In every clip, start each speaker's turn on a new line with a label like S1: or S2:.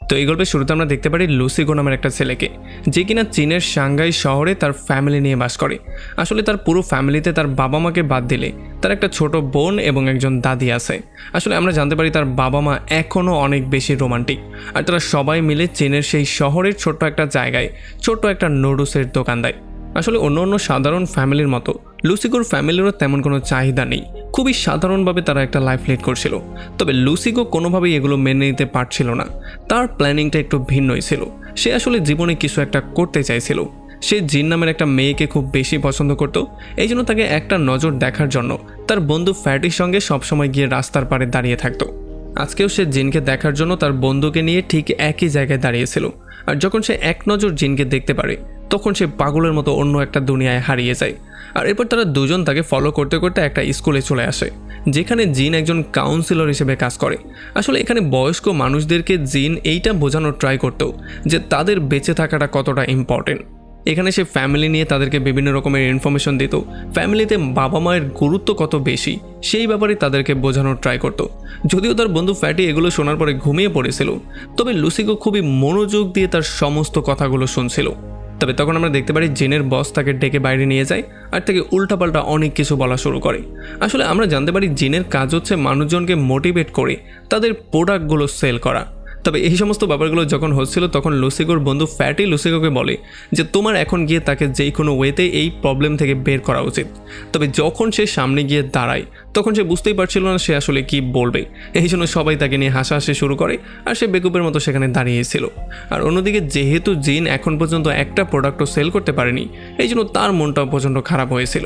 S1: তো এই গল্পের শুরুতে আমরা দেখতে পারি লুসিগো নামের একটা ছেলেকে, যে কিনা চীনের সাংঘাই শহরে তার ফ্যামিলি নিয়ে বাস করে। আসলে তার পুরো ফ্যামিলিতে তার বাবা মাকে বাদ দিলে তার একটা ছোট বোন এবং একজন দাদি আছে। আসলে আমরা জানতে পারি তার বাবা মা এখনও অনেক বেশি রোমান্টিক, আর তারা সবাই মিলে চীনের সেই শহরের ছোট্ট একটা জায়গায় ছোট্ট একটা নুডলসের দোকান দেয়। আসলে অন্য সাধারণ ফ্যামিলির মতো লুসিগোর ফ্যামিলিরও তেমন কোনো চাহিদা নেই, খুবই সাধারণভাবে তারা একটা লাইফ লিড করছিল। তবে লুসিগো কোনোভাবেই এগুলো মেনে নিতে পারছিল না। তার প্ল্যানিংটা একটু ভিন্নই ছিল। সে আসলে জীবনে কিছু একটা করতে চাইছিল। সে জিন নামের একটা মেয়েকে খুব বেশি পছন্দ করত। এই জন্য তাকে একটা নজর দেখার জন্য তার বন্ধু ফ্যাটির সঙ্গে সবসময় গিয়ে রাস্তার পাড়ে দাঁড়িয়ে থাকতো। আজকেও সে জিনকে দেখার জন্য তার বন্ধুকে নিয়ে ঠিক একই জায়গায় দাঁড়িয়েছিল। আর যখন সে এক নজর জিনকে দেখতে পারে তখন সে পাগলের মতো অন্য একটা দুনিয়ায় হারিয়ে যায়। আর এরপর তারা দুজন তাকে ফলো করতে করতে একটা স্কুলে চলে আসে, যেখানে জিন একজন কাউন্সিলর হিসেবে কাজ করে। আসলে এখানে বয়স্ক মানুষদেরকে জিন এইটা বোঝানোর ট্রাই করতো যে তাদের বেঁচে থাকাটা কতটা ইম্পর্টেন্ট। এখানে সে ফ্যামিলি নিয়ে তাদেরকে বিভিন্ন রকমের ইনফরমেশন দিত, ফ্যামিলিতে বাবা মায়ের গুরুত্ব কত বেশি সেই ব্যাপারে তাদেরকে বোঝানোর ট্রাই করত। যদিও তার বন্ধু ফ্যাটি এগুলো শোনার পরে ঘুমিয়ে পড়েছিল, তবে লুসিগো খুবই মনোযোগ দিয়ে তার সমস্ত কথাগুলো শুনছিল। তবে তখন আমরা দেখতে পারি জিনের বস তাকে ডেকে বাইরে নিয়ে যায় আর তাকে উল্টাপাল্টা অনেক কিছু বলা শুরু করে। আসলে আমরা জানতে পারি জিনের কাজ হচ্ছে মানুষজনকে মোটিভেট করে তাদের প্রোডাক্টগুলো সেল করা। তবে এই সমস্ত ব্যাপারগুলো যখন হচ্ছিল তখন লুসিগোর বন্ধু ফ্যাটি লুসিগোকে বলে যে তোমার এখন গিয়ে তাকে যেই কোনো ওয়েতে এই প্রবলেম থেকে বের করা উচিত। তবে যখন সে সামনে গিয়ে দাঁড়ায় তখন সে বুঝতেই পারছিল না সে আসলে কি বলবে। এই জন্য সবাই তাকে নিয়ে হাসাহাসি শুরু করে আর সে বেকুবের মতো সেখানে দাঁড়িয়েছিল। আর অন্যদিকে যেহেতু জিন এখন পর্যন্ত একটা প্রোডাক্টও সেল করতে পারেনি, এই জন্য তার মনটাও প্রচণ্ড খারাপ হয়েছিল।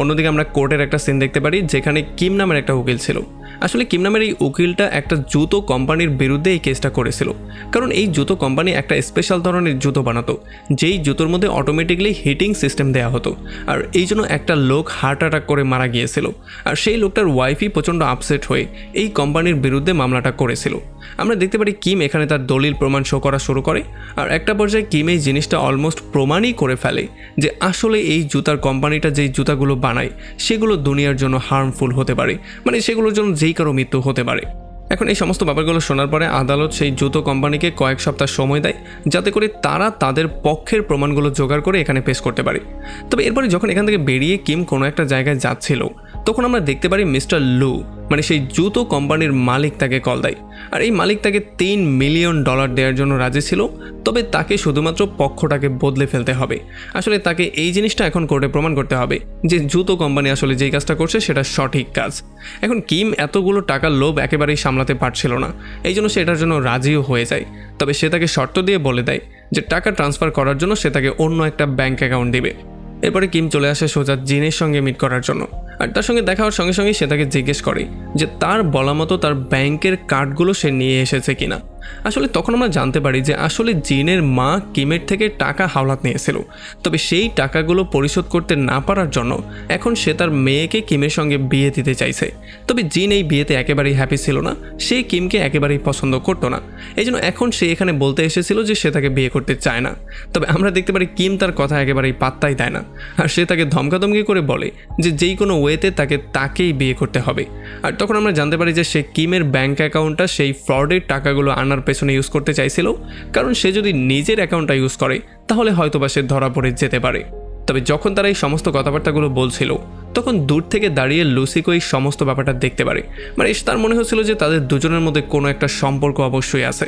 S1: অন্যদিকে আমরা কোর্টের একটা সিন দেখতে পারি যেখানে কিম নামের একটা উকিল ছিল। আসলে কিম নামের এই উকিলটা একটা জুতো কোম্পানির বিরুদ্ধে এই কেসটা করেছিল, কারণ এই জুতো কোম্পানি একটা স্পেশাল ধরনের জুতো বানাতো যেই জুতোর মধ্যে অটোমেটিকলি হিটিং সিস্টেম দেওয়া হতো। আর এই জন্য একটা লোক হার্ট অ্যাটাক করে মারা গিয়েছিল। আর সেই লোকটার ওয়াইফই প্রচণ্ড আপসেট হয়ে এই কোম্পানির বিরুদ্ধে মামলাটা করেছিল। আমরা দেখতে পারি কিম এখানে তার দলিল প্রমাণ শো করা শুরু করে। আর একটা পর্যায়ে কিম এই জিনিসটা অলমোস্ট প্রমাণই করে ফেলে যে আসলে এই জুতার কোম্পানিটা যেই জুতাগুলো বানায় সেগুলো দুনিয়ার জন্য হার্মফুল হতে পারে, মানে সেগুলোর জন্য যেই কারো মৃত্যু হতে পারে। এখন এই সমস্ত ব্যাপারগুলো শোনার পরে আদালত সেই জুতো কোম্পানিকে কয়েক সপ্তাহ সময় দেয় যাতে করে তারা তাদের পক্ষের প্রমাণগুলো জোগাড় করে এখানে পেশ করতে পারে। তবে এরপরে যখন এখান থেকে বেরিয়ে কিম কোনো একটা জায়গায় যাচ্ছিল তখন আমরা দেখতে পারি মিস্টার লু, মানে সেই জুতো কোম্পানির মালিক তাকে কল দেয়। আর এই মালিক তাকে $3 মিলিয়ন দেওয়ার জন্য রাজি ছিল, তবে তাকে শুধুমাত্র পক্ষটাকে বদলে ফেলতে হবে। আসলে তাকে এই জিনিসটা এখন কোর্টে প্রমাণ করতে হবে যে জুতো কোম্পানি আসলে যেই কাজটা করছে সেটা সঠিক কাজ। এখন কিম এতগুলো টাকার লোভ একেবারেই সামলাতে পারছিল না, এই জন্য সে এটার জন্য রাজিও হয়ে যায়। তবে সে তাকে শর্ত দিয়ে বলে দেয় যে টাকা ট্রান্সফার করার জন্য সে তাকে অন্য একটা ব্যাঙ্ক অ্যাকাউন্ট দিবে। এরপরে কিম চলে আসে সোজা জিনের সঙ্গে মিট করার জন্য। আর তার সঙ্গে দেখা হওয়ার সঙ্গে সঙ্গেই সে তাকে জিজ্ঞেস করে যে তার বলা মতো তার ব্যাংকের কার্ডগুলো সে নিয়ে এসেছে কিনা। আসলে তখন আমরা জানতে পারি যে আসলে জিনের মা কিমের থেকে টাকা হাওলাত নিয়েছিল, তবে সেই টাকাগুলো পরিশোধ করতে না পারার জন্য এখন সে তার মেয়েকে কিমের সঙ্গে বিয়ে দিতে চাইছে। তবে জিন এই বিয়েতে একেবারেই হ্যাপি ছিল না, সে কিমকে একেবারেই পছন্দ করতো না। এই জন্য এখন সে এখানে বলতে এসেছিল যে সে তাকে বিয়ে করতে চায় না। তবে আমরা দেখতে পারি কিম তার কথা একেবারেই পাত্তাই দেয় না, আর সে তাকে ধমকাধমকি করে বলে যে যেই কোনো ওয়েতে তাকেই বিয়ে করতে হবে। আর তখন আমরা জানতে পারি যে সে কিমের ব্যাংক অ্যাকাউন্টটা সেই ফ্রডের টাকাগুলো আনার পেছনে ইউজ করতে চাইছিল, কারণ সে যদি নিজের অ্যাকাউন্টটা ইউজ করে তাহলে হয়তোবা সে ধরা পড়ে যেতে পারে। তবে যখন তারা এই সমস্ত কথাবার্তাগুলো বলছিল তখন দূর থেকে দাঁড়িয়ে লুসিকো এই সমস্ত ব্যাপারটা দেখতে পারে। মানে তার মনে হচ্ছিল যে তাদের দুজনের মধ্যে কোনো একটা সম্পর্ক অবশ্যই আছে।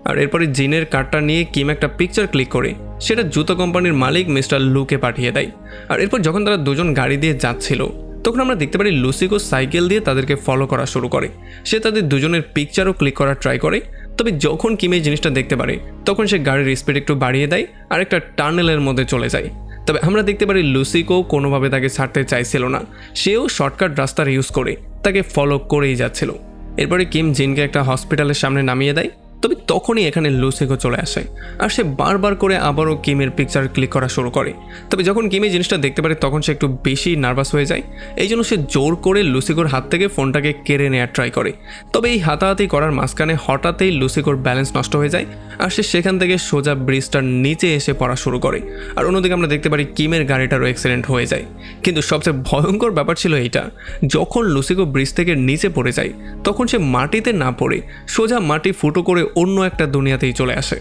S1: আর এরপরে জিনের কার্ডটা নিয়ে কিম একটা পিকচার ক্লিক করে সেটা জুতো কোম্পানির মালিক মিস্টার লুকে পাঠিয়ে দেয়। আর এরপর যখন তারা দুজন গাড়ি দিয়ে যাচ্ছিল তখন আমরা দেখতে পারি লুসিকো সাইকেল দিয়ে তাদেরকে ফলো করা শুরু করে। সে তাদের দুজনের পিকচারও ক্লিক করার ট্রাই করে। তবে যখন কিম এই জিনিসটা দেখতে পারে তখন সে গাড়ির স্পিড একটু বাড়িয়ে দেয় আর একটা টানেলের মধ্যে চলে যায়। তবে আমরা দেখতে পারি লুসিকো কোনোভাবে তাকে ছাড়তে চাইছিল না, সেও শর্টকাট রাস্তার ইউজ করে তাকে ফলো করেই যাচ্ছিল। এরপরে কিম জিনকে একটা হসপিটালের সামনে নামিয়ে দেয়। তবে তখনই এখানে লুসিকো চলে আসে আর সে বারবার করে আবারও কিমের পিকচার ক্লিক করা শুরু করে। তবে যখন কিম এই জিনিসটা দেখতে পারে তখন সে একটু বেশি নার্ভাস হয়ে যায়, এই জন্য সে জোর করে লুসিকোর হাত থেকে ফোনটাকে কেড়ে নেওয়ার ট্রাই করে। তবে এই হাতাহাতি করার মাঝখানে হঠাৎই লুসিকোর ব্যালেন্স নষ্ট হয়ে যায় আর সে সেখান থেকে সোজা ব্রিজটার নিচে এসে পড়া শুরু করে। আর অন্যদিকে আমরা দেখতে পারি কিমের গাড়িটারও অ্যাক্সিডেন্ট হয়ে যায়। কিন্তু সবচেয়ে ভয়ঙ্কর ব্যাপার ছিল এইটা, যখন লুসিকো ব্রিজ থেকে নিচে পড়ে যায় তখন সে মাটিতে না পড়ে সোজা মাটি ফুটো করে অন্য একটা দুনিয়াতেই চলে আসে।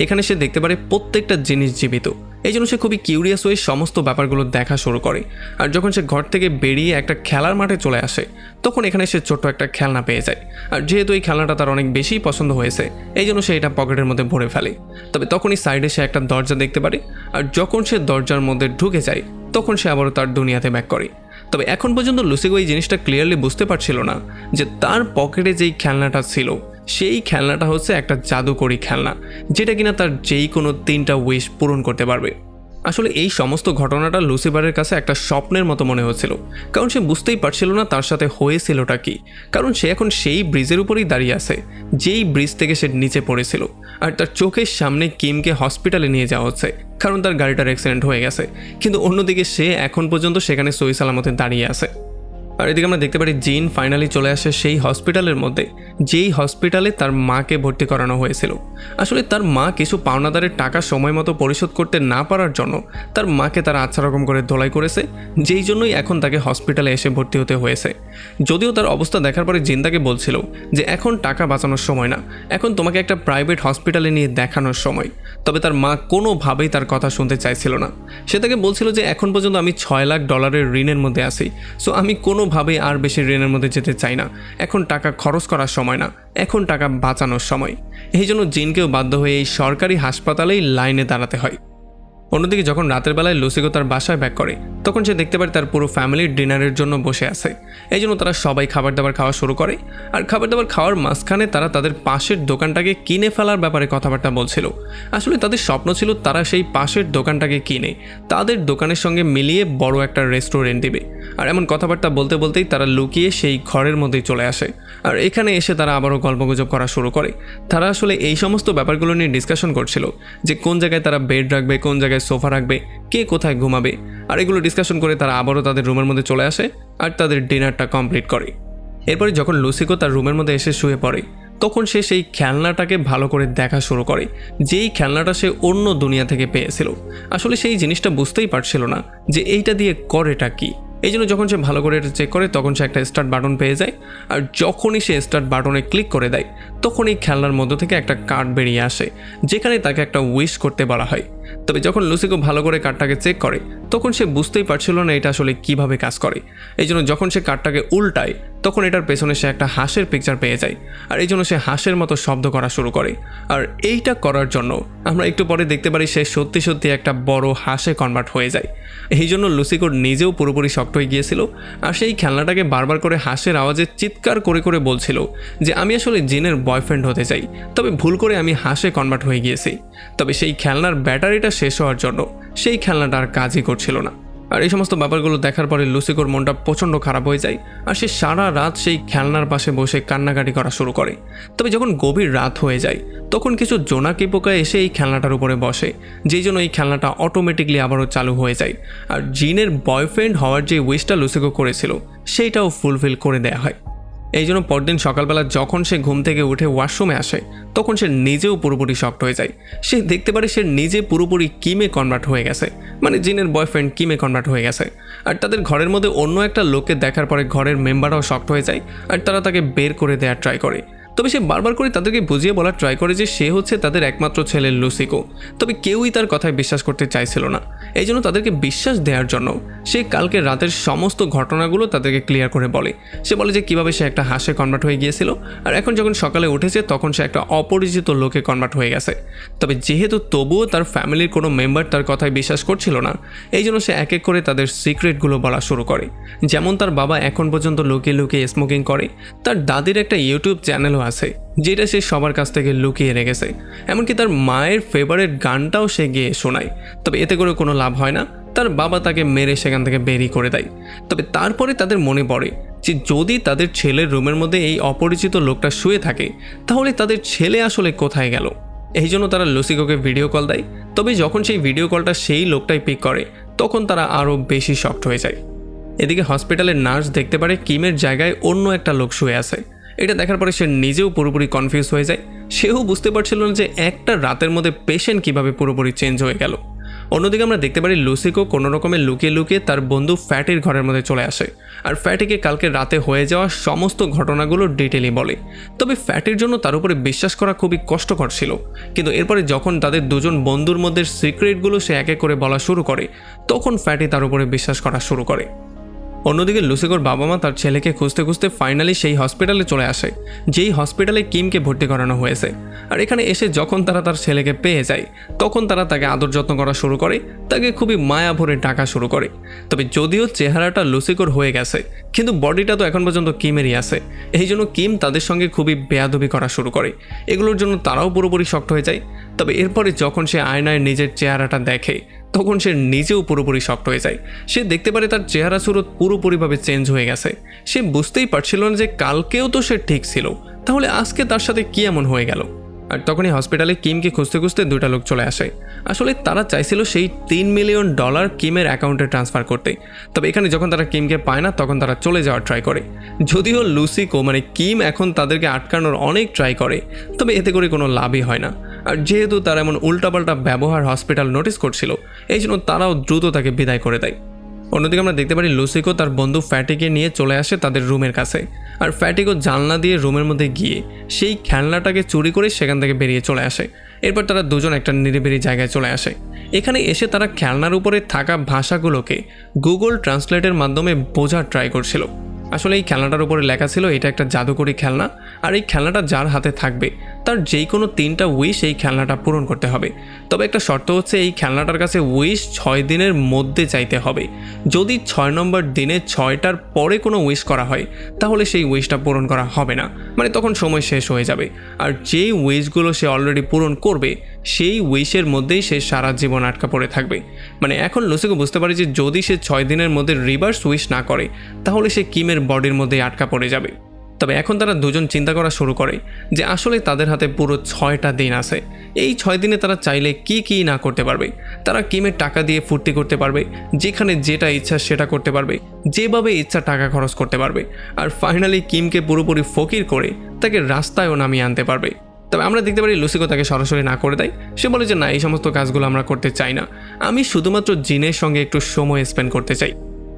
S1: এখানে সে দেখতে পারে প্রত্যেকটা জিনিস জীবিত। এই জন্য সে খুবই কিউরিয়াস হয়ে সমস্ত ব্যাপারগুলো দেখা শুরু করে। আর যখন সে ঘর থেকে বেরিয়ে একটা খেলার মাঠে চলে আসে, তখন এখানে সে ছোট্ট একটা খেলনা পেয়ে যায়। আর যেহেতু এই খেলনাটা তার অনেক বেশি পছন্দ হয়েছে, এই জন্য সে এটা পকেটের মধ্যে ভরে ফেলে। তবে তখনই সাইডে সে একটা দরজা দেখতে পারে, আর যখন সে দরজার মধ্যে ঢুকে যায়, তখন সে আবারও তার দুনিয়াতে ব্যাক করে। তবে এখন পর্যন্ত লুসিকো এই জিনিসটা ক্লিয়ারলি বুঝতে পারছিল না যে তার পকেটে যেই খেলনাটা ছিল, সেই খেলনাটা হচ্ছে একটা জাদুকরি খেলনা, যেটা কিনা তার যেই কোনো 3টা উইশ পূরণ করতে পারবে। আসলে এই সমস্ত ঘটনাটা লুসিফারের কাছে একটা স্বপ্নের মতো মনে হচ্ছিল, কারণ সে বুঝতেই পারছিল না তার সাথে হয়েছিলটা কি। কারণ সে এখন সেই ব্রিজের উপরেই দাঁড়িয়ে আছে, যেই ব্রিজ থেকে সে নিচে পড়েছিল। আর তার চোখের সামনে কিমকে হসপিটালে নিয়ে যাওয়া হচ্ছে, কারণ তার গাড়িটার অ্যাক্সিডেন্ট হয়ে গেছে। কিন্তু অন্যদিকে সে এখন পর্যন্ত সেখানে সহি সালামতে দাঁড়িয়ে আছে। আর এদিকে আমরা দেখতে পারি জিন ফাইনালি চলে আসে সেই হসপিটালের মধ্যে, যেই হসপিটালে তার মাকে ভর্তি করানো হয়েছিল। আসলে তার মা কিছু পাওনাদারের টাকা সময় মতো পরিশোধ করতে না পারার জন্য তার মাকে তারা আচ্ছা রকম করে ধোলাই করেছে, যেই জন্যই এখন তাকে হসপিটালে এসে ভর্তি হতে হয়েছে। যদিও তার অবস্থা দেখার পরে জিন তাকে বলছিল যে এখন টাকা বাঁচানোর সময় না, এখন তোমাকে একটা প্রাইভেট হসপিটালে নিয়ে দেখানোর সময়। তবে তার মা কোনোভাবেই তার কথা শুনতে চাইছিল না। সে তাকে বলছিল যে এখন পর্যন্ত আমি $6 লাখ ঋণের মধ্যে আছি, সো আমি কোনোভাবেই আর বেশি ঋণের মধ্যে যেতে চাই না। এখন টাকা খরচ করার সময় না, এখন টাকা বাঁচানোর সময়। এই জন্য জিনকেও বাধ্য হয়ে এই সরকারি হাসপাতালেই লাইনে দাঁড়াতে হয়। অন্যদিকে যখন রাতের বেলায় লুসিকো তার বাসায় ব্যাক করে, তখন সে দেখতে পারে তার পুরো ফ্যামিলির ডিনারের জন্য বসে আছে। এই জন্য তারা সবাই খাবার দাবার খাওয়া শুরু করে। আর খাবার দাবার খাওয়ার মাঝখানে তারা তাদের পাশের দোকানটাকে কিনে ফেলার ব্যাপারে কথাবার্তা বলছিল। আসলে তাদের স্বপ্ন ছিল তারা সেই পাশের দোকানটাকে কিনে তাদের দোকানের সঙ্গে মিলিয়ে বড় একটা রেস্টুরেন্ট দিবে। আর এমন কথাবার্তা বলতে বলতেই তারা লুকিয়ে সেই ঘরের মধ্যেই চলে আসে। আর এখানে এসে তারা আবারও গল্পগুজব করা শুরু করে। তারা আসলে এই সমস্ত ব্যাপারগুলো নিয়ে ডিসকাশন করছিল যে কোন জায়গায় তারা বেড রাখবে, কোন জায়গায় সোফা রাখবে, কে কোথায় ঘুমাবে। আর এগুলো ডিসকাশন করে তারা আবারও তাদের রুমের মধ্যে চলে আসে আর তাদের ডিনারটা কমপ্লিট করে। এরপরে যখন লুসিকো তার রুমের মধ্যে এসে শুয়ে পড়ে, তখন সে সেই খেলনাটাকে ভালো করে দেখা শুরু করে, যেই খেলনাটা সে অন্য দুনিয়া থেকে পেয়েছিল। আসলে সেই জিনিসটা বুঝতেই পারছিল না যে এইটা দিয়ে করেটা কি। এই জন্য যখন সে ভালো করে এটা চেক করে, তখন সে একটা স্টার্ট বাটন পেয়ে যায়। আর যখনই সে স্টার্ট বাটনে ক্লিক করে দেয়, তখন এই খেলনার মধ্য থেকে একটা কার্ড বেরিয়ে আসে, যেখানে তাকে একটা উইশ করতে বলা হয়। তবে যখন লুসিকো ভালো করে কার্ডটাকে চেক করে, তখন সে বুঝতেই পারছিল না এটা আসলে কিভাবে কাজ করে। এই জন্য যখন সে কার্ডটাকে উল্টায়, তখন এটার পেছনে সে একটা হাঁসের পিকচার পেয়ে যায়। আর এই জন্য সে হাঁসের মতো শব্দ করা শুরু করে। আর এইটা করার জন্য আমরা একটু পরে দেখতে পারি সে সত্যি সত্যি একটা বড় হাঁসে কনভার্ট হয়ে যায়। এই জন্য লুসিকোর নিজেও পুরোপুরি শক্ট হয়ে গিয়েছিল। আর সেই খেলনাটাকে বারবার করে হাঁসের আওয়াজে চিৎকার করে করে বলছিল যে আমি আসলে জিনের বয়ফ্রেন্ড হতে চাই, তবে ভুল করে আমি হাঁসে কনভার্ট হয়ে গিয়েছি। তবে সেই খেলনার ব্যাটারিটা শেষ হওয়ার জন্য সেই খেলনাটা আর কাজই করছিল না। আর এই সমস্ত ব্যাপারগুলো দেখার পরে লুসিকোর মনটা প্রচণ্ড খারাপ হয়ে যায়। আর সে সারা রাত সেই খেলনার পাশে বসে কান্নাকাটি করা শুরু করে। তবে যখন গভীর রাত হয়ে যায়, তখন কিছু জোনাকি পোকা এসে এই খেলনাটার উপরে বসে, যেই জন্য এই খেলনাটা অটোমেটিকলি আবারও চালু হয়ে যায়। আর জিনের বয়ফ্রেন্ড হওয়ার যে উইশটা লুসিকো করেছিল, সেইটাও ফুলফিল করে দেওয়া হয়। এই জন্য পরদিন সকালবেলা যখন সে ঘুম থেকে উঠে ওয়াশরুমে আসে, তখন সে নিজেও পুরোপুরি শক্ট হয়ে যায়। সে দেখতে পারে সে নিজে পুরোপুরি কিমে কনভার্ট হয়ে গেছে, মানে জিনের বয়ফ্রেন্ড কিমে কনভার্ট হয়ে গেছে। আর তাদের ঘরের মধ্যে অন্য একটা লোককে দেখার পরে ঘরের মেম্বাররাও শক্ট হয়ে যায়। আর তারা তাকে বের করে দেওয়ার ট্রাই করে। তবে সে বারবার করে তাদেরকে বুঝিয়ে বলার ট্রাই করে যে সে হচ্ছে তাদের একমাত্র ছেলে লুসিকো। তবে কেউই তার কথায় বিশ্বাস করতে চাইছিল না। এই জন্য তাদেরকে বিশ্বাস দেওয়ার জন্য সে কালকে রাতের সমস্ত ঘটনাগুলো তাদেরকে ক্লিয়ার করে বলে। সে বলে যে কীভাবে সে একটা হাঁসে কনভার্ট হয়ে গিয়েছিল, আর এখন যখন সকালে উঠেছে তখন সে একটা অপরিচিত লোকে কনভার্ট হয়ে গেছে। তবে যেহেতু তবুও তার ফ্যামিলির কোনো মেম্বার তার কথায় বিশ্বাস করছিল না, এই জন্য সে এক এক করে তাদের সিক্রেটগুলো বলা শুরু করে। যেমন তার বাবা এখন পর্যন্ত লুকিয়ে লুকিয়ে স্মোকিং করে, তার দাদির একটা ইউটিউব চ্যানেলও আছে যেটা সে সবার কাছ থেকে লুকিয়ে রেখেছে। এমনকি তার মায়ের ফেভারিট গানটাও সে গিয়ে শোনায়। তবে এতে করে কোনো লাভ হয় না, তার বাবা তাকে মেরে সেখান থেকে বেরিয়ে করে দেয়। তবে তারপরে তাদের মনে পড়ে যে যদি তাদের ছেলের রুমের মধ্যে এই অপরিচিত লোকটা শুয়ে থাকে, তাহলে তাদের ছেলে আসলে কোথায় গেল। এই জন্য তারা লুসিকোকে ভিডিও কল দেয়। তবে যখন সেই ভিডিও কলটা সেই লোকটাই পিক করে, তখন তারা আরও বেশি শকড হয়ে যায়। এদিকে হসপিটালের নার্স দেখতে পারে কিমের জায়গায় অন্য একটা লোক শুয়ে আছে। এটা দেখার পরে সে নিজেও পুরোপুরি কনফিউজ হয়ে যায়। সেও বুঝতে পারছিল না যে একটা রাতের মধ্যে পেশেন্ট কিভাবে পুরোপুরি চেঞ্জ হয়ে গেল। অন্যদিকে আমরা দেখতে পারি লুসিকো কোনো রকমে লুকিয়ে লুকিয়ে তার বন্ধু ফ্যাটির ঘরের মধ্যে চলে আসে আর ফ্যাটিকে কালকে রাতে হয়ে যাওয়া সমস্ত ঘটনাগুলো ডিটেইলি বলে। তবে ফ্যাটির জন্য তার উপরে বিশ্বাস করা খুবই কষ্টকর ছিল, কিন্তু এরপরে যখন তাদের দুজন বন্ধুর মধ্যে সিক্রেটগুলো সে এক এক করে বলা শুরু করে তখন ফ্যাটি তার উপরে বিশ্বাস করা শুরু করে। অন্যদিকে লুসিকোর বাবা মা তার ছেলেকে খুঁজতে খুঁজতে ফাইনালি সেই হসপিটালে চলে আসে যেই হসপিটালে কিমকে ভর্তি করানো হয়েছে। আর এখানে এসে যখন তারা তার ছেলেকে পেয়ে যায় তখন তারা তাকে আদর যত্ন করা শুরু করে, তাকে খুবই মায়া ভরে ডাকা শুরু করে। তবে যদিও চেহারাটা লুসিকোর হয়ে গেছে কিন্তু বডিটা তো এখন পর্যন্ত কিমেরই আছে, এই জন্য কিম তাদের সঙ্গে খুবই বেয়াদবি করা শুরু করে। এগুলোর জন্য তারাও পুরোপুরি শক্ট হয়ে যায়। তবে এরপরে যখন সে আয়নায় নিজের চেহারাটা দেখে তখন সে নিজেও পুরোপুরি শক্ট হয়ে যায়। সে দেখতে পারে তার চেহারা সুরত পুরোপুরিভাবে চেঞ্জ হয়ে গেছে। সে বুঝতেই পারছিল না যে কালকেও তো সে ঠিক ছিল, তাহলে আজকে তার সাথে কি এমন হয়ে গেল। আর তখনই হসপিটালে কিমকে খুঁজতে খুঁজতে দুইটা লোক চলে আসে। আসলে তারা চাইছিল সেই $3 মিলিয়ন কিমের অ্যাকাউন্টে ট্রান্সফার করতে। তবে এখানে যখন তারা কিমকে পায় না তখন তারা চলে যাওয়ার ট্রাই করে। যদিও লুসিকো কিম এখন তাদেরকে আটকানোর অনেক ট্রাই করে, তবে এতে করে কোনো লাভই হয় না। আর যেহেতু তারা এমন উল্টাপাল্টা ব্যবহার হসপিটাল নোটিস করছিল এই জন্য তারাও দ্রুত তাকে বিদায় করে দেয়। অন্যদিকে আমরা দেখতে পারি লুসিকো তার বন্ধু ফ্যাটিকে নিয়ে চলে আসে তাদের রুমের কাছে। আর ফ্যাটিকো জানলা দিয়ে রুমের মধ্যে গিয়ে সেই খেলনাটাকে চুরি করে সেখান থেকে বেরিয়ে চলে আসে। এরপর তারা দুজন একটা নিরিবিলি জায়গায় চলে আসে। এখানে এসে তারা খেলনার উপরে থাকা ভাষাগুলোকে গুগল ট্রান্সলেটের মাধ্যমে বোঝার ট্রাই করছিল। আসলে এই খেলনাটার উপরে লেখা ছিল এটা একটা জাদুকরি খেলনা, আর এই খেলনাটা যার হাতে থাকবে তার যেই কোনো 3টা উইশ এই খেলনাটা পূরণ করতে হবে। তবে একটা শর্ত হচ্ছে এই খেলনাটার কাছে উইশ 6 দিনের মধ্যে চাইতে হবে। যদি 6 নম্বর দিনে 6টার পরে কোনো উইশ করা হয় তাহলে সেই উইশটা পূরণ করা হবে না, তখন সময় শেষ হয়ে যাবে। আর যেই উইশগুলো সে অলরেডি পূরণ করবে সেই উইশের মধ্যেই সে সারা জীবন আটকা পড়ে থাকবে। এখন লুসিকো বুঝতে পারে যে যদি সে 6 দিনের মধ্যে রিভার্স উইশ না করে তাহলে সে কিমের বডির মধ্যে আটকা পড়ে যাবে। তবে এখন তারা দুজন চিন্তা করা শুরু করে যে আসলে তাদের হাতে পুরো 6টা দিন আছে। এই 6 দিনে তারা চাইলে কি কি না করতে পারবে। তারা কিমের টাকা দিয়ে ফুর্তি করতে পারবে, যেখানে যেটা ইচ্ছা সেটা করতে পারবে, যেভাবে ইচ্ছা টাকা খরচ করতে পারবে, আর ফাইনালি কিমকে পুরোপুরি ফকির করে তাকে রাস্তায়ও নামিয়ে আনতে পারবে। তবে আমরা দেখতে পারি লুসিকো তাকে সরাসরি না করে দেয়। সে বলে যে না, এই সমস্ত কাজগুলো আমরা করতে চাই না, আমি শুধুমাত্র জিনের সঙ্গে একটু সময় স্পেন্ড করতে চাই।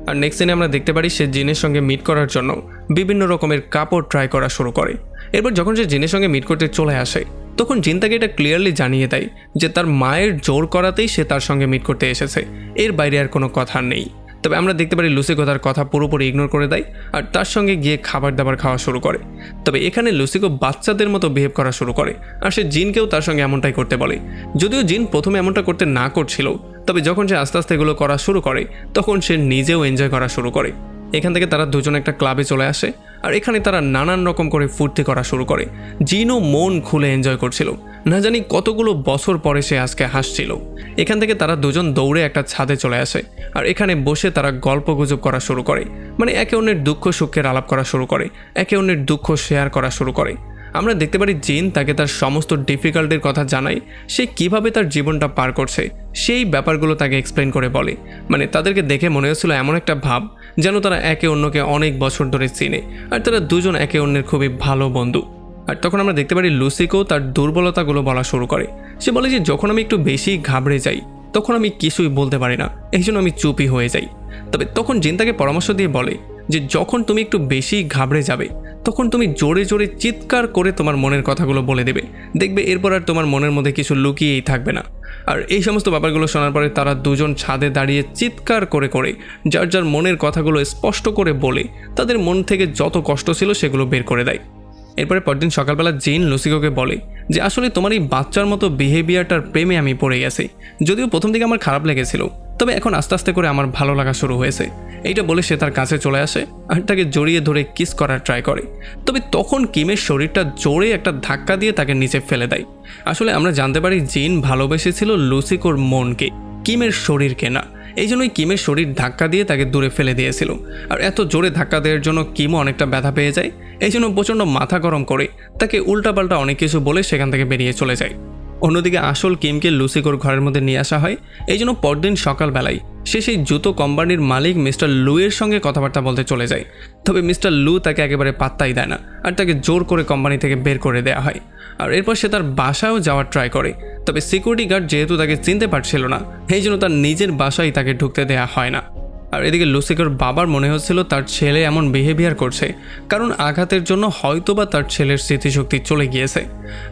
S1: আর নেক্সট দিনে আমরা দেখতে পারি সে জিনের সঙ্গে মিট করার জন্য বিভিন্ন রকমের কাপড় ট্রাই করা শুরু করে। এরপর যখন সে জিনের সঙ্গে মিট করতে চলে আসে তখন জিন তাকে এটা ক্লিয়ারলি জানিয়ে দেয় যে তার মায়ের জোর করাতেই সে তার সঙ্গে মিট করতে এসেছে, এর বাইরে আর কোনো কথা নেই। তবে আমরা দেখতে পারি লুসিকো তার কথা পুরোপুরি ইগনোর করে দেয় আর তার সঙ্গে গিয়ে খাবার দাবার খাওয়া শুরু করে। তবে এখানে লুসিকো বাচ্চাদের মতো বিহেভ করা শুরু করে আর সে জিনকেও তার সঙ্গে এমনটাই করতে বলে। যদিও জিন প্রথমে এমনটা করতে না করছিল, তবে যখন সে আস্তে আস্তে এগুলো করা শুরু করে তখন সে নিজেও এনজয় করা শুরু করে। এখান থেকে তারা দুজন একটা ক্লাবে চলে আসে আর এখানে তারা নানান রকম করে ফুর্তি করা শুরু করে। জিনও মন খুলে এনজয় করছিল, না জানি কতগুলো বছর পরে সে আজকে হাসছিল। এখান থেকে তারা দুজন দৌড়ে একটা ছাদে চলে আসে আর এখানে বসে তারা গল্প গুজব করা শুরু করে, একে অন্যের দুঃখ সুখের আলাপ করা শুরু করে, একে অন্যের দুঃখ শেয়ার করা শুরু করে। আমরা দেখতে পারি জিন তাকে তার সমস্ত ডিফিকাল্টির কথা জানায়, সে কিভাবে তার জীবনটা পার করছে সেই ব্যাপারগুলো তাকে এক্সপ্লেন করে বলে। তাদেরকে দেখে মনে হচ্ছিল এমন একটা ভাব যেন তারা একে অন্যকে অনেক বছর ধরে চিনে আর তারা দুজন একে অন্যের খুবই ভালো বন্ধু। আর তখন আমরা দেখতে পারি লুসিকো তার দুর্বলতাগুলো বলা শুরু করে। সে বলে যে যখন আমি একটু বেশি ঘাবড়ে যাই তখন আমি কিছুই বলতে পারি না, এই জন্য আমি চুপই হয়ে যাই। তবে তখন জিন তাকে পরামর্শ দিয়ে বলে যে যখন তুমি একটু বেশি ঘাবড়ে যাবে তখন তুমি জোরে জোরে চিৎকার করে তোমার মনের কথাগুলো বলে দেবে, দেখবে এরপর আর তোমার মনের মধ্যে কিছু লুকিয়েই থাকবে না। আর এই সমস্ত ব্যাপারগুলো শোনার পরে তারা দুজন ছাদে দাঁড়িয়ে চিৎকার করে করে যার যার মনের কথাগুলো স্পষ্ট করে বলে তাদের মন থেকে যত কষ্ট ছিল সেগুলো বের করে দেয়। এরপরে পরদিন সকালবেলা জিন লুসিকোকে বলে যে আসলে তোমার এই বাচ্চার মতো বিহেভিয়ারটার প্রেমে আমি পড়ে গেছি। যদিও প্রথম দিকে আমার খারাপ লেগেছিল, তবে এখন আস্তে আস্তে করে আমার ভালো লাগা শুরু হয়েছে। এইটা বলে সে তার কাছে চলে আসে আর তাকে জড়িয়ে ধরে কিস করার ট্রাই করে। তবে তখন কিমের শরীরটা জোরে একটা ধাক্কা দিয়ে তাকে নিচে ফেলে দেয়। আসলে আমরা জানতে পারি জিন ভালোবেসেছিল লুসিকোর মনকে, কিমের শরীরকে না, এই জন্যই কিমের শরীর ধাক্কা দিয়ে তাকে দূরে ফেলে দিয়েছিল। আর এত জোরে ধাক্কা দেওয়ার জন্য কিমও অনেকটা ব্যথা পেয়ে যায়, এই জন্য প্রচণ্ড মাথা গরম করে তাকে উল্টাপাল্টা অনেক কিছু বলে সেখান থেকে বেরিয়ে চলে যায়। অন্যদিকে আসল কিমকে লুসিকোর ঘরের মধ্যে নিয়ে আসা হয়, এই জন্য পরদিন সকালবেলায় সে সেই জুতো কোম্পানির মালিক মিস্টার লুয়ের সঙ্গে কথাবার্তা বলতে চলে যায়। তবে মিস্টার লু তাকে একেবারে পাত্তাই দেয় না, আর তাকে জোর করে কোম্পানি থেকে বের করে দেওয়া হয়। আর এরপর সে তার বাসায়ও যাওয়ার ট্রাই করে, তবে সিকিউরিটি গার্ড যেহেতু তাকে চিনতে পারছিল না, এই জন্য তার নিজের বাসায় তাকে ঢুকতে দেওয়া হয় না। আর এদিকে লুসিকোর বাবার মনে হচ্ছিল তার ছেলে এমন বিহেভিয়ার করছে কারণ আঘাতের জন্য হয়তোবা তার ছেলের স্মৃতিশক্তি চলে গিয়েছে।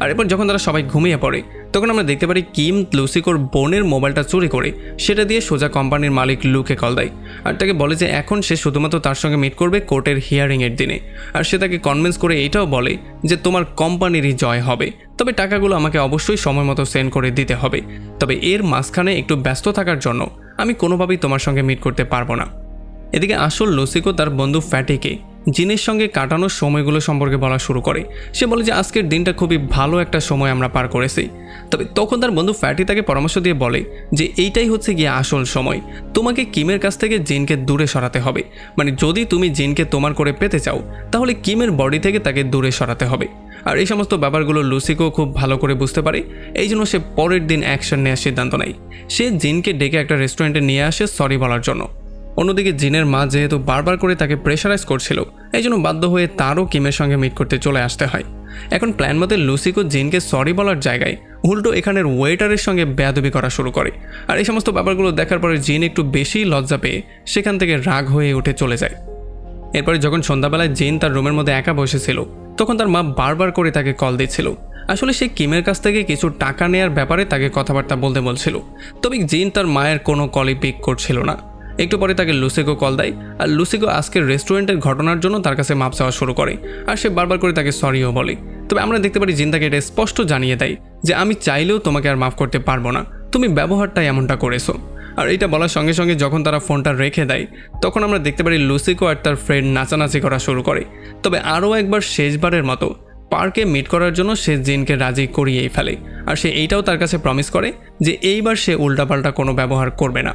S1: আর এরপর যখন তারা সবাই ঘুমিয়ে পড়ে তখন আমরা দেখতে পারি কিম লুসিকোর বোনের মোবাইলটা চুরি করে সেটা দিয়ে সোজা কোম্পানির মালিক লুকে কল দেয়, আর তাকে বলে যে এখন সে শুধুমাত্র তার সঙ্গে মিট করবে কোর্টের হিয়ারিংয়ের দিনে। আর সে তাকে কনভিন্স করে এটাও বলে যে তোমার কোম্পানিরই জয় হবে, তবে টাকাগুলো আমাকে অবশ্যই সময় মতো সেন্ড করে দিতে হবে, তবে এর মাঝখানে একটু ব্যস্ত থাকার জন্য আমি কোনোভাবেই তোমার সঙ্গে মিট করতে পারবো না। এদিকে আসল লুসিকো তার বন্ধু ফ্যাটিকে জিনের সঙ্গে কাটানোর সময়গুলো সম্পর্কে বলা শুরু করে। সে বলে যে আজকের দিনটা খুবই ভালো একটা সময় আমরা পার করেছি। তবে তখন তার বন্ধু ফ্যাটি তাকে পরামর্শ দিয়ে বলে যে এইটাই হচ্ছে গিয়ে আসল সময়, তোমাকে কিমের কাছ থেকে জিনকে দূরে সরাতে হবে। মানে যদি তুমি জিনকে তোমার করে পেতে চাও তাহলে কিমের বডি থেকে তাকে দূরে সরাতে হবে। আর এই সমস্ত ব্যাপারগুলো লুসিকো খুব ভালো করে বুঝতে পারে, এই জন্য সে পরের দিন অ্যাকশন নেওয়ার সিদ্ধান্ত নেয়। সে জিনকে ডেকে একটা রেস্টুরেন্টে নিয়ে আসে সরি বলার জন্য। অন্যদিকে জিনের মা যেহেতু বারবার করে তাকে প্রেশারাইজ করছিল, এই জন্য বাধ্য হয়ে তারও কিমের সঙ্গে মিট করতে চলে আসতে হয়। এখন প্ল্যান মতে লুসিকো জিনকে সরি বলার জায়গায় উল্টো এখানের ওয়েটারের সঙ্গে বেয়াদবি করা শুরু করে। আর এই সমস্ত ব্যাপারগুলো দেখার পরে জিন একটু বেশি লজ্জা পেয়ে সেখান থেকে রাগ হয়ে উঠে চলে যায়। এরপরে যখন সন্ধ্যাবেলায় জিন তার রুমের মধ্যে একা বসেছিল তখন তার মা বারবার করে তাকে কল দিচ্ছিল। আসলে সে কিমের কাছ থেকে কিছু টাকা নেয়ার ব্যাপারে তাকে কথাবার্তা বলতে বলছিল, তবে জিন তার মায়ের কোনো কলই পিক করছিল না। একটু পরে তাকে লুসিকো কল দেয়, আর লুসিকো আজকের রেস্টুরেন্টের ঘটনার জন্য তার কাছে মাপ চাওয়া শুরু করে, আর সে বারবার করে তাকে সরিও বলে। তবে আমরা দেখতে পারি জিন তাকে এটা স্পষ্ট জানিয়ে দেয় যে আমি চাইলেও তোমাকে আর মাফ করতে পারবো না, তুমি ব্যবহারটাই এমনটা করেছো। আর এটা বলার সঙ্গে সঙ্গে যখন তারা ফোনটা রেখে দেয় তখন আমরা দেখতে পারি লুসিকো আর তার ফ্রেন্ড নাচানাচি করা শুরু করে। তবে আরও একবার শেষবারের মতো পার্কে মিট করার জন্য সে জিনকে রাজি করিয়েই ফেলে, আর সে এইটাও তার কাছে প্রমিস করে যে এইবার সে উল্টাপাল্টা কোনো ব্যবহার করবে না।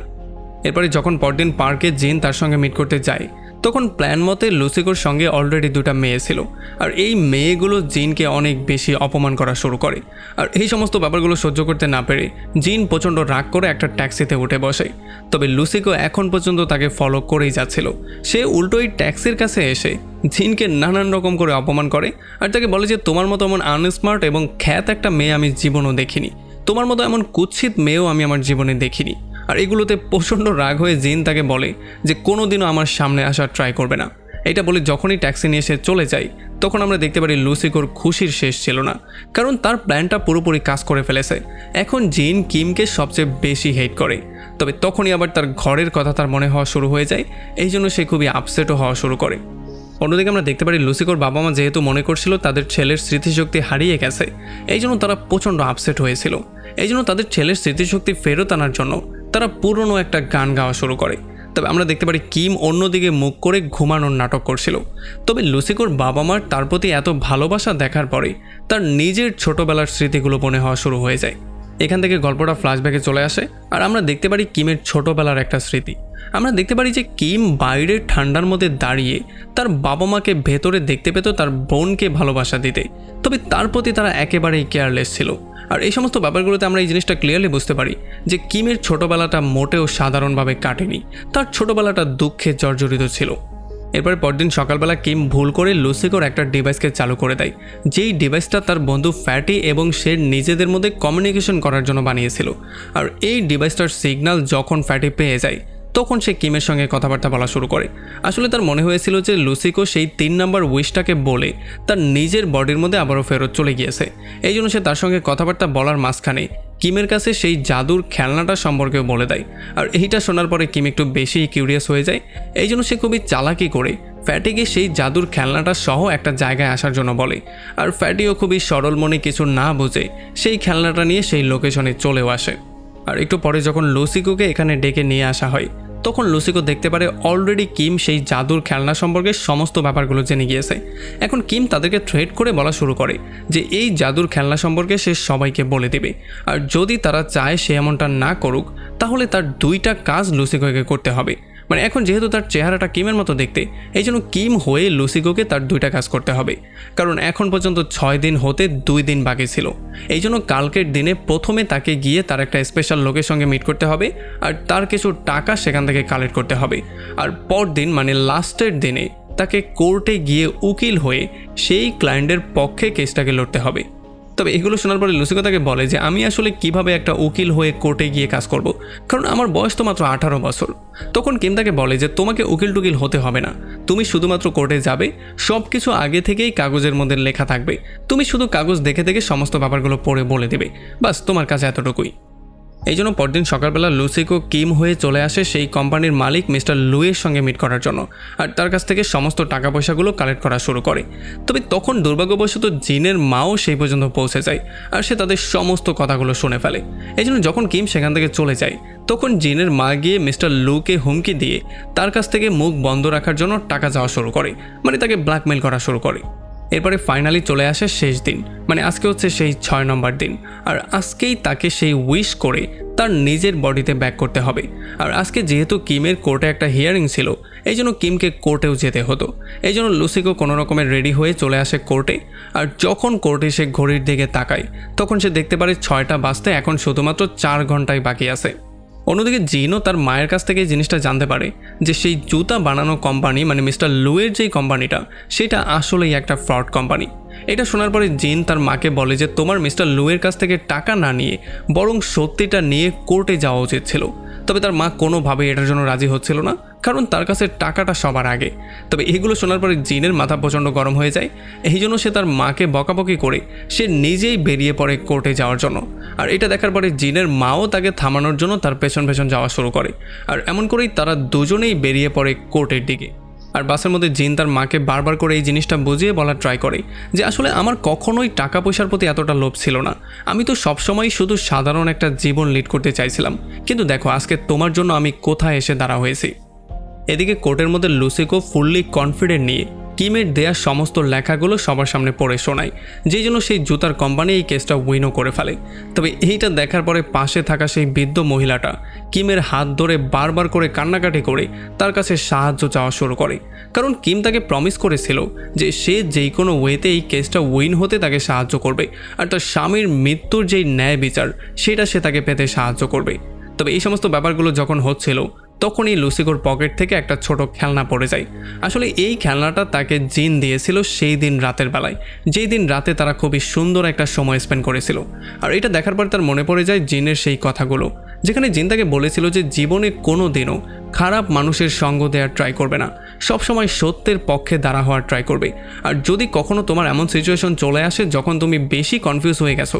S1: এরপরে যখন পরদিন পার্কে জিন তার সঙ্গে মিট করতে যায় তখন প্ল্যান মতে লুসিকোর সঙ্গে অলরেডি দুটা মেয়ে ছিল, আর এই মেয়েগুলো জিনকে অনেক বেশি অপমান করা শুরু করে। আর এই সমস্ত ব্যাপারগুলো সহ্য করতে না পেরে জিন প্রচণ্ড রাগ করে একটা ট্যাক্সিতে উঠে বসে। তবে লুসিকো এখন পর্যন্ত তাকে ফলো করেই যাচ্ছিল। সে উল্টো এই ট্যাক্সির কাছে এসে জিনকে নানান রকম করে অপমান করে, আর তাকে বলে যে তোমার মতো এমন আনস্মার্ট এবং খ্যাত একটা মেয়ে আমি জীবনও দেখিনি, তোমার মতো এমন কুৎসিত মেয়েও আমি আমার জীবনে দেখিনি। আর এগুলোতে প্রচণ্ড রাগ হয়ে জিন তাকে বলে যে কোনোদিনও আমার সামনে আসার ট্রাই করবে না। এটা বলে যখনই ট্যাক্সি নিয়ে সে চলে যায় তখন আমরা দেখতে পারি লুসিকোর খুশির শেষ ছিল না, কারণ তার প্ল্যানটা পুরোপুরি কাজ করে ফেলেছে। এখন জিন কিমকে সবচেয়ে বেশি হেট করে, তবে তখনই আবার তার ঘরের কথা তার মনে হওয়া শুরু হয়ে যায়, এই জন্য সে খুবই আপসেটও হওয়া শুরু করে। অন্যদিকে আমরা দেখতে পারি লুসিকোর বাবা মা যেহেতু মনে করছিল তাদের ছেলের স্মৃতিশক্তি হারিয়ে গেছে, এই জন্য তারা প্রচণ্ড আপসেট হয়েছিল। এই জন্য তাদের ছেলের স্মৃতিশক্তি ফেরত আনার জন্য তারা পুরনো একটা গান গাওয়া শুরু করে। তবে আমরা দেখতে পারি কিম অন্যদিকে মুখ করে ঘুমানোর নাটক করছিল। তবে লুসিকোর বাবা মার তার প্রতি এত ভালোবাসা দেখার পরে তার নিজের ছোটবেলার স্মৃতিগুলো মনে হওয়া শুরু হয়ে যায়। এখান থেকে গল্পটা ফ্ল্যাশব্যাকে চলে আসে, আর আমরা দেখতে পারি কিমের ছোটবেলার একটা স্মৃতি। আমরা দেখতে পারি যে কিম বাইরের ঠান্ডার মধ্যে দাঁড়িয়ে তার বাবা মাকে ভেতরে দেখতে পেত তার বোনকে ভালোবাসা দিতে, তবে তার প্রতি তারা একেবারেই কেয়ারলেস ছিল। আর এই সমস্ত ব্যাপারগুলোতে আমরা এই জিনিসটা ক্লিয়ারলি বুঝতে পারি যে কিমের ছোটবেলাটা মোটেও সাধারণভাবে কাটেনি, তার ছোটবেলাটা দুঃখে জর্জরিত ছিল। এরপর পরদিন সকালবেলা কিম ভুল করে লুসিকোর একটা ডিভাইসকে চালু করে দেয়, যেই ডিভাইসটা তার বন্ধু ফ্যাটি এবং সে নিজেদের মধ্যে কমিউনিকেশন করার জন্য বানিয়েছিল। আর এই ডিভাইসটার সিগন্যাল যখন ফ্যাটি পেয়ে যায় তখন সে কিমের সঙ্গে কথাবার্তা বলা শুরু করে। আসলে তার মনে হয়েছিল যে লুসিকো সেই 3 নম্বর উইশটাকে বলে তার নিজের বডির মধ্যে আবারও ফেরত চলে গিয়েছে, এই জন্য সে তার সঙ্গে কথাবার্তা বলার মাঝখানে কিমের কাছে সেই জাদুর খেলনাটা সম্পর্কেও বলে দেয়। আর এইটা শোনার পরে কিম একটু বেশি কিউরিয়াস হয়ে যায়, এই জন্য সে খুবই চালাকি করে ফ্যাটিকে সেই জাদুর খেলনাটা সহ একটা জায়গায় আসার জন্য বলে। আর ফ্যাটিও খুবই সরল মনে কিছু না বুঝে সেই খেলনাটা নিয়ে সেই লোকেশনে চলেও আসে। আর একটু পরে যখন লুসিকোকে এখানে ডেকে নিয়ে আসা হয় তখন লুসিকো দেখতে পারে অলরেডি কিম সেই জাদুর খেলনা সম্পর্কে সমস্ত ব্যাপারগুলো জেনে গিয়েছে। এখন কিম তাদেরকে থ্রেট করে বলা শুরু করে যে এই জাদুর খেলনা সম্পর্কে সে সবাইকে বলে দেবে, আর যদি তারা চায় সে এমনটা না করুক তাহলে তার 2টা কাজ লুসিকোকে করতে হবে। মানে এখন যেহেতু তার চেহারাটা কিমের মতো দেখতে, এই জন্য কিম হয়ে লুসিকোকে তার 2টা কাজ করতে হবে, কারণ এখন পর্যন্ত 6 দিন হতে 2 দিন বাকি ছিল। এই জন্য কালকের দিনে প্রথমে তাকে গিয়ে তার একটা স্পেশাল লোকের সঙ্গে মিট করতে হবে আর তার কিছু টাকা সেখান থেকে কালেক্ট করতে হবে, আর পরদিন মানে লাস্টের দিনে তাকে কোর্টে গিয়ে উকিল হয়ে সেই ক্লায়েন্টের পক্ষে কেসটাকে লড়তে হবে। তবে এগুলো শোনার পরে লুসিকো তাকে বলে যে আমি আসলে কিভাবে একটা উকিল হয়ে কোর্টে গিয়ে কাজ করব, কারণ আমার বয়স তো মাত্র 18 বছর। তখন কিম তাকে বলে যে তোমাকে উকিল টুকিল হতে হবে না, তুমি শুধুমাত্র কোর্টে যাবে, সব কিছু আগে থেকেই কাগজের মধ্যে লেখা থাকবে, তুমি শুধু কাগজ দেখে দেখে সমস্ত ব্যাপারগুলো পড়ে বলে দেবে, বাস তোমার কাছে এতটুকুই। এই জন্য পরদিন সকালবেলা লুসিকো কিম হয়ে চলে আসে সেই কোম্পানির মালিক মিস্টার লুয়ের সঙ্গে মিট করার জন্য, আর তার কাছ থেকে সমস্ত টাকা পয়সাগুলো কালেক্ট করা শুরু করে। তবে তখন দুর্ভাগ্যবশত জিনের মাও সেই পর্যন্ত পৌঁছে যায় আর সে তাদের সমস্ত কথাগুলো শুনে ফেলে। এই জন্য যখন কিম সেখান থেকে চলে যায় তখন জিনের মা গিয়ে মিস্টার লুকে হুমকি দিয়ে তার কাছ থেকে মুখ বন্ধ রাখার জন্য টাকা চাওয়া শুরু করে, মানে তাকে ব্ল্যাকমেল করা শুরু করে। এরপরে ফাইনালি চলে আসে শেষ দিন, মানে আজকে হচ্ছে সেই 6 নম্বর দিন, আর আজকেই তাকে সেই উইশ করে তার নিজের বডিতে ব্যাক করতে হবে। আর আজকে যেহেতু কিমের কোর্টে একটা হিয়ারিং ছিল, এই জন্য কিমকে কোর্টেও যেতে হতো। এই জন্য লুসিকো কোনো রকমের রেডি হয়ে চলে আসে কোর্টে, আর যখন কোর্টে সে ঘড়ির দিকে তাকায় তখন সে দেখতে পারে 6টা বাজতে এখন শুধুমাত্র 4 ঘন্টাই বাকি আছে। অন্যদিকে জিনও তার মায়ের কাছ থেকে এই জিনিসটা জানতে পারে যে সেই জুতা বানানো কোম্পানি মানে মিস্টার লুয়ের যেই কোম্পানিটা সেটা আসলেই একটা ফ্রড কোম্পানি। এটা শোনার পরে জিন তার মাকে বলে যে তোমার মিস্টার লুয়ের কাছ থেকে টাকা না নিয়ে বরং সত্যিটা নিয়ে কোর্টে যাওয়া উচিত ছিল। তবে তার মা কোনোভাবেই এটার জন্য রাজি হচ্ছিল না, কারণ তার কাছে টাকাটা সবার আগে। তবে এগুলো শোনার পরে জিনের মাথা প্রচণ্ড গরম হয়ে যায়, এই জন্য সে তার মাকে বকাবকি করে সে নিজেই বেরিয়ে পড়ে কোর্টে যাওয়ার জন্য। আর এটা দেখার পরে জিনের মাও তাকে থামানোর জন্য তার পেছন পেছন যাওয়া শুরু করে, আর এমন করেই তারা দুজনেই বেরিয়ে পড়ে কোর্টের দিকে। আর বাসের মধ্যে জিন তার মাকে বারবার করে এই জিনিসটা বুঝিয়ে বলার ট্রাই করে যে আসলে আমার কখনোই টাকা পয়সার প্রতি এতটা লোভ ছিল না, আমি তো সবসময় শুধু সাধারণ একটা জীবন লিড করতে চাইছিলাম, কিন্তু দেখো আজকে তোমার জন্য আমি কোথায় এসে দাঁড়া হয়েছি। এদিকে কোর্টের মধ্যে লুসিকো ফুললি কনফিডেন্ট নিয়ে কিমের দেয়া সমস্ত লেখাগুলো সবার সামনে পড়ে শোনায়, যেই জন্য সেই জুতার কোম্পানি এই কেসটা উইনও করে ফেলে। তবে এইটা দেখার পরে পাশে থাকা সেই বৃদ্ধ মহিলাটা কিমের হাত ধরে বারবার করে কান্নাকাটি করে তার কাছে সাহায্য চাওয়া শুরু করে, কারণ কিম তাকে প্রমিস করেছিল যে সে যেই কোনো ওয়েতে এই কেসটা উইন হতে তাকে সাহায্য করবে, আর তার স্বামীর মৃত্যুর যেই ন্যায় বিচার সেটা সে তাকে পেতে সাহায্য করবে। তবে এই সমস্ত ব্যাপারগুলো যখন হচ্ছিল তখনই লুসিকোর পকেট থেকে একটা ছোট খেলনা পড়ে যায়। আসলে এই খেলনাটা তাকে জিন দিয়েছিল সেই দিন রাতের বেলায়, যেই দিন রাতে তারা খুবই সুন্দর একটা সময় স্পেন্ড করেছিল। আর এটা দেখার পর তার মনে পড়ে যায় জিনের সেই কথাগুলো, যেখানে জিন তাকে বলেছিল যে জীবনে কোনো দিনও খারাপ মানুষের সঙ্গ দেওয়ার ট্রাই করবে না, সবসময় সত্যের পক্ষে দাঁড়া হওয়ার ট্রাই করবে। আর যদি কখনো তোমার এমন সিচুয়েশন চলে আসে যখন তুমি বেশি কনফিউজ হয়ে গেছো,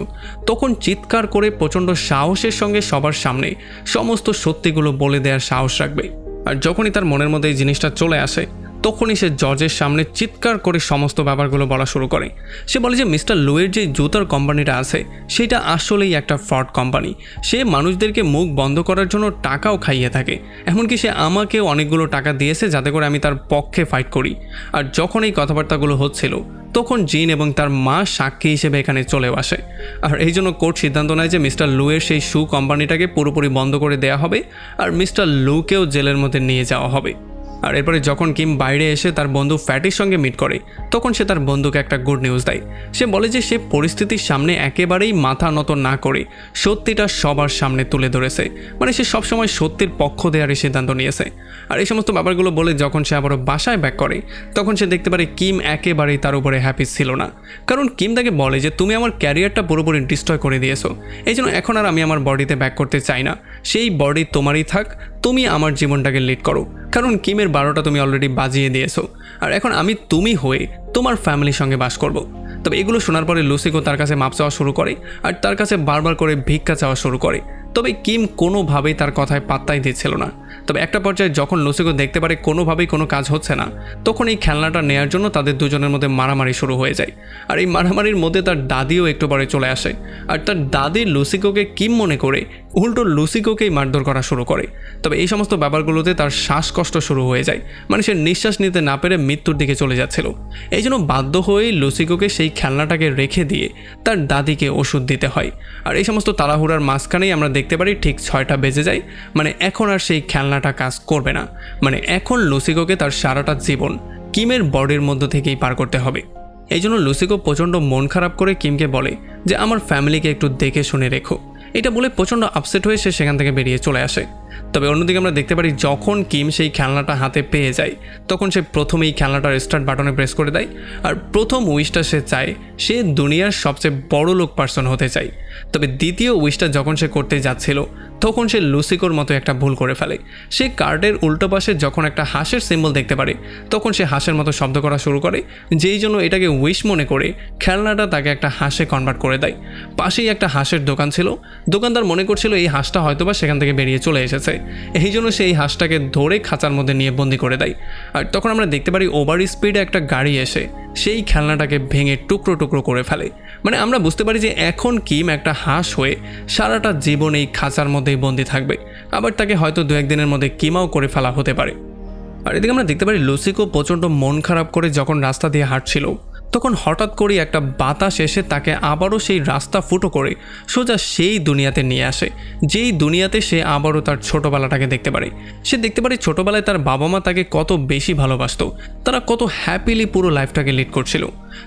S1: তখন চিৎকার করে প্রচণ্ড সাহসের সঙ্গে সবার সামনে সমস্ত সত্যিগুলো বলে দেওয়ার সাহস রাখবে। আর যখনই তার মনের মধ্যে এই জিনিসটা চলে আসে তখনই সে জজের সামনে চিৎকার করে সমস্ত ব্যাপারগুলো বলা শুরু করে। সে বলে যে মিস্টার লুয়ের যে জুতার কোম্পানিটা আছে সেটা আসলেই একটা ফ্রড কোম্পানি, সে মানুষদেরকে মুখ বন্ধ করার জন্য টাকাও খাইয়ে থাকে, এমনকি সে আমাকেও অনেকগুলো টাকা দিয়েছে যাতে করে আমি তার পক্ষে ফাইট করি। আর যখন এই কথাবার্তাগুলো হচ্ছিল তখন জিন এবং তার মা সাক্ষী হিসেবে এখানে চলেও আসে। আর এই জন্য কোর্ট সিদ্ধান্ত নেয় যে মিস্টার লুয়ের সেই শু কোম্পানিটাকে পুরোপুরি বন্ধ করে দেওয়া হবে আর মিস্টার লুকেও জেলের মধ্যে নিয়ে যাওয়া হবে। আর এরপরে যখন কিম বাইরে এসে তার বন্ধু ফ্যাটির সঙ্গে মিট করে তখন সে তার বন্ধুকে একটা গুড নিউজ দেয়। সে বলে যে সে পরিস্থিতির সামনে একেবারেই মাথা নত না করে সত্যিটা সবার সামনে তুলে ধরেছে, মানে সে সবসময় সত্যির পক্ষ দেওয়ারই সিদ্ধান্ত নিয়েছে। আর এই সমস্ত ব্যাপারগুলো বলে যখন সে আবারও বাসায় ব্যাক করে তখন সে দেখতে পারে কিম একেবারেই তার উপরে হ্যাপি ছিল না, কারণ কিম তাকে বলে যে তুমি আমার ক্যারিয়ারটা পুরোপুরি ডিস্ট্রয় করে দিয়েছো, এই জন্য এখন আর আমি আমার বডিতে ব্যাক করতে চাই না, সেই বডি তোমারই থাক, তুমি আমার জীবনটাকে লিড করো, কারণ কিমের 12টা তুমি অলরেডি বাজিয়ে দিয়েছো, আর এখন আমি তুমি হয়ে তোমার ফ্যামিলির সঙ্গে বাস করব। তবে এগুলো শোনার পরে লুসিকো তার কাছে মাপ চাওয়া শুরু করে আর তার কাছে বারবার করে ভিক্ষা চাওয়া শুরু করে। তবে কিম কোনোভাবেই তার কথায় পাত্তাই দিচ্ছিল না। তবে একটা পর্যায়ে যখন লুসিকো দেখতে পারে কোনোভাবেই কোনো কাজ হচ্ছে না, তখন এই খেলনাটা নেয়ার জন্য তাদের দুজনের মধ্যে মারামারি শুরু হয়ে যায়। আর এই মারামারির মধ্যে তার দাদিও একটু পরে চলে আসে, আর তার দাদি লুসিকোকে কিম মনে করে উল্টো লুসিকোকেই মারধর করা শুরু করে। তবে এই সমস্ত ব্যাপারগুলোতে তার শ্বাসকষ্ট শুরু হয়ে যায়, মানে সে নিঃশ্বাস নিতে না পেরে মৃত্যুর দিকে চলে যাচ্ছিল। এই জন্য বাধ্য হয়ে লুসিকোকে সেই খেলনাটাকে রেখে দিয়ে তার দাদিকে ওষুধ দিতে হয়। আর এই সমস্ত তাড়াহুড়ার মাঝখানেই আমরা দেখতে পারি ঠিক 6টা বেজে যায়। মানে এখন আর সেই খেলনাটা কাজ করবে না। মানে এখন লুসিকোকে তার সারাটা জীবন কিমের বডির মধ্য থেকেই পার করতে হবে। এই জন্য লুসিকো প্রচণ্ড মন খারাপ করে কিমকে বলে যে আমার ফ্যামিলিকে একটু দেখে শুনে রেখো। এটা বলে প্রচণ্ড আপসেট হয়ে সে সেখান থেকে বেরিয়ে চলে আসে। তবে অন্যদিকে আমরা দেখতে পারি যখন কিম সেই খেলনাটা হাতে পেয়ে যায় তখন সে প্রথমেই খেলনাটার স্টার্ট বাটনে প্রেস করে দেয়। আর প্রথম উইশটা সে চায় সে দুনিয়ার সবচেয়ে বড় লোক পার্সন হতে চায়। তবে দ্বিতীয় উইশটা যখন সে করতে যাচ্ছিল তখন সে লুসিকোর মতো একটা ভুল করে ফেলে। সে কার্ডের উল্টো পাশে যখন একটা হাঁসের সিম্বল দেখতে পারে তখন সে হাঁসের মতো শব্দ করা শুরু করে, যেই জন্য এটাকে উইশ মনে করে খেলনাটা তাকে একটা হাঁসে কনভার্ট করে দেয়। পাশেই একটা হাঁসের দোকান ছিল। দোকানদার মনে করছিল এই হাঁসটা হয়তোবা সেখান থেকে বেরিয়ে চলে এসেছে, এই জন্য সে এই হাঁসটাকে ধরে খাঁচার মধ্যে নিয়ে বন্দি করে দেয়। আর তখন আমরা দেখতে পারি ওভার স্পিডে একটা গাড়ি এসে সেই খেলনাটাকে ভেঙে টুকরো টুকরো করে ফেলে। মানে আমরা বুঝতে পারি যে এখন কিম একটা হাঁস হয়ে সারাটা জীবন এই খাঁচার মধ্যেই বন্দি থাকবে। আবার তাকে হয়তো 2-1 দিনের মধ্যে কিমাও করে ফেলা হতে পারে। আর এদিকে আমরা দেখতে পারি লুসিকো প্রচণ্ড মন খারাপ করে যখন রাস্তা দিয়ে হাঁটছিল তখন হঠাৎ করে একটা বাতাস এসে তাকে আবারও সেই রাস্তা ফুটো করে সোজা সেই দুনিয়াতে নিয়ে আসে, যেই দুনিয়াতে সে আবারও তার ছোটোবেলাটাকে দেখতে পারে। সে দেখতে পারে ছোটোবেলায় তার বাবা মা তাকে কত বেশি ভালোবাসতো, তারা কত হ্যাপিলি পুরো লাইফটাকে লিড করছিল।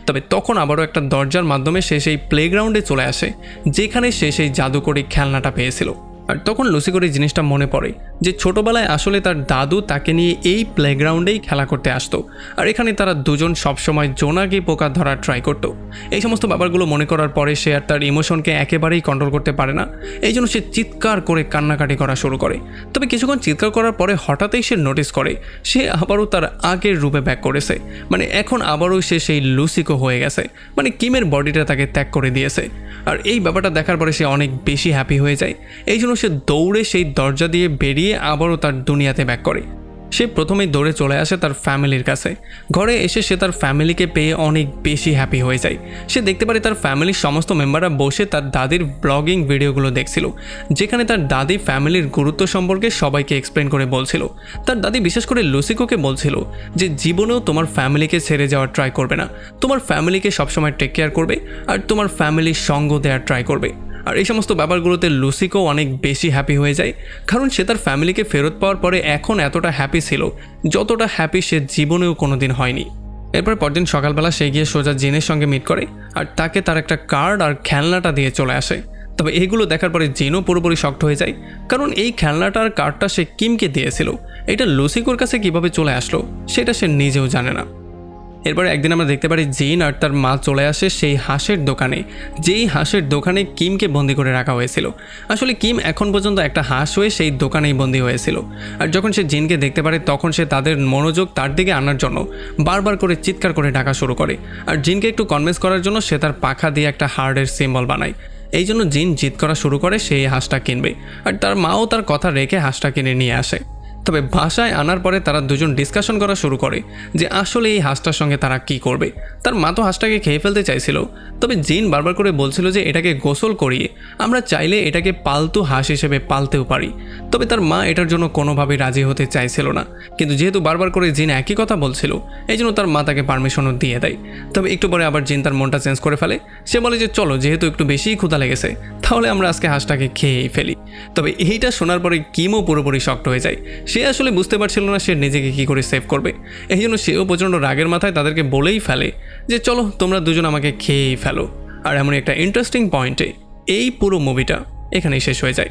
S1: তবে তখন আবারও একটা দরজার মাধ্যমে সে সেই প্লেগ্রাউন্ডে চলে আসে যেখানে সে সেই জাদুকরি খেলনাটা পেয়েছিল। আর তখন লুসিকোর এই জিনিসটা মনে পড়ে যে ছোটোবেলায় আসলে তার দাদু তাকে নিয়ে এই প্লেগ্রাউন্ডেই খেলা করতে আসতো, আর এখানে তারা দুজন সবসময় জোনাকি পোকা ধরার ট্রাই করতো। এই সমস্ত ব্যাপারগুলো মনে করার পরে সে আর তার ইমোশনকে একেবারেই কন্ট্রোল করতে পারে না। এই জন্য সে চিৎকার করে কান্নাকাটি করা শুরু করে। তবে কিছুক্ষণ চিৎকার করার পরে হঠাৎই সে নোটিস করে সে আবারও তার আগের রূপে ব্যাক করেছে। মানে এখন আবারও সে সেই লুসিকো হয়ে গেছে, মানে কিমের বডিটা তাকে ত্যাগ করে দিয়েছে। আর এই ব্যাপারটা দেখার পরে সে অনেক বেশি হ্যাপি হয়ে যায়। এই জন্য সে দৌড়ে সেই দরজা দিয়ে বেরিয়ে আবারও তার দুনিয়াতে ব্যাক করে। সে প্রথমেই দৌড়ে চলে আসে তার ফ্যামিলির কাছে। ঘরে এসে সে তার ফ্যামিলিকে পেয়ে অনেক বেশি হ্যাপি হয়ে যায়। সে দেখতে পারে তার ফ্যামিলির সমস্ত মেম্বাররা বসে তার দাদির ব্লগিং ভিডিওগুলো দেখছিল, যেখানে তার দাদি ফ্যামিলির গুরুত্ব সম্পর্কে সবাইকে এক্সপ্লেন করে বলছিল। তার দাদি বিশেষ করে লুসিকোকে বলছিল যে জীবনেও তোমার ফ্যামিলিকে ছেড়ে যাওয়ার ট্রাই করবে না, তোমার ফ্যামিলিকে সবসময় টেক কেয়ার করবে আর তোমার ফ্যামিলির সঙ্গ দেওয়ার ট্রাই করবে। আর এই সমস্ত ব্যাপারগুলোতে লুসিকো অনেক বেশি হ্যাপি হয়ে যায়, কারণ সে তার ফ্যামিলিকে ফেরত পাওয়ার পরে এখন এতটা হ্যাপি ছিল যতটা হ্যাপি সে জীবনেও কোনোদিন হয়নি। এরপর পরদিন সকালবেলা সে গিয়ে সোজা জিনের সঙ্গে মিট করে আর তাকে তার একটা কার্ড আর খেলনাটা দিয়ে চলে আসে। তবে এগুলো দেখার পরে জিনও পুরোপুরি শকড হয়ে যায়, কারণ এই খেলনাটা আর কার্ডটা সে কিমকে দিয়েছিল। এটা লুসিকোর কাছে কিভাবে চলে আসলো সেটা সে নিজেও জানে না। এরপরে একদিন আমরা দেখতে পারি জিন আর তার মা চলে আসে সেই হাঁসের দোকানে, যেই হাঁসের দোকানে কিমকে বন্দি করে রাখা হয়েছিল। আসলে কিম এখন পর্যন্ত একটা হাঁস হয়ে সেই দোকানেই বন্দি হয়েছিল। আর যখন সে জিনকে দেখতে পারে তখন সে তাদের মনোযোগ তার দিকে আনার জন্য বারবার করে চিৎকার করে ডাকা শুরু করে। আর জিনকে একটু কনভিন্স করার জন্য সে তার পাখা দিয়ে একটা হার্টের সিম্বল বানায়। এই জন্য জিন জিদ করা শুরু করে সেই হাঁসটা কিনবে, আর তার মাও তার কথা রেখে হাঁসটা কিনে নিয়ে আসে। তবে বাসায় আনার পরে তারা দুজন ডিসকাশন করা শুরু করে যে আসলে এই হাঁসটার সঙ্গে তারা কি করবে। তার মা তো হাঁসটাকে খেয়ে ফেলতে চাইছিল, তবে জিন বারবার করে বলছিল যে এটাকে গোসল করিয়ে আমরা চাইলে এটাকে পালতু হাঁস হিসেবে পালতেও পারি। তবে তার মা এটার জন্য কোনোভাবেই রাজি হতে চাইছিল না, কিন্তু যেহেতু বারবার করে জিন একই কথা বলছিল এই জন্য তার মা তাকে পারমিশনও দিয়ে দেয়। তবে একটু পরে আবার জিন তার মনটা চেঞ্জ করে ফেলে। সে বলে যে চলো, যেহেতু একটু বেশিই ক্ষুধা লেগেছে তাহলে আমরা আজকে হাঁসটাকে খেয়েই ফেলি। তবে এইটা শোনার পরে কিমও পুরোপুরি শকড হয়ে যায়। সে আসলে বুঝতে পারছিল না সে নিজেকে কী করে সেভ করবে। এই জন্য সেও প্রচণ্ড রাগের মাথায় তাদেরকে বলেই ফেলে যে চলো তোমরা দুজন আমাকে খেয়েই ফেলো। আর এমন একটা ইন্টারেস্টিং পয়েন্টে এই পুরো মুভিটা এখানেই শেষ হয়ে যায়।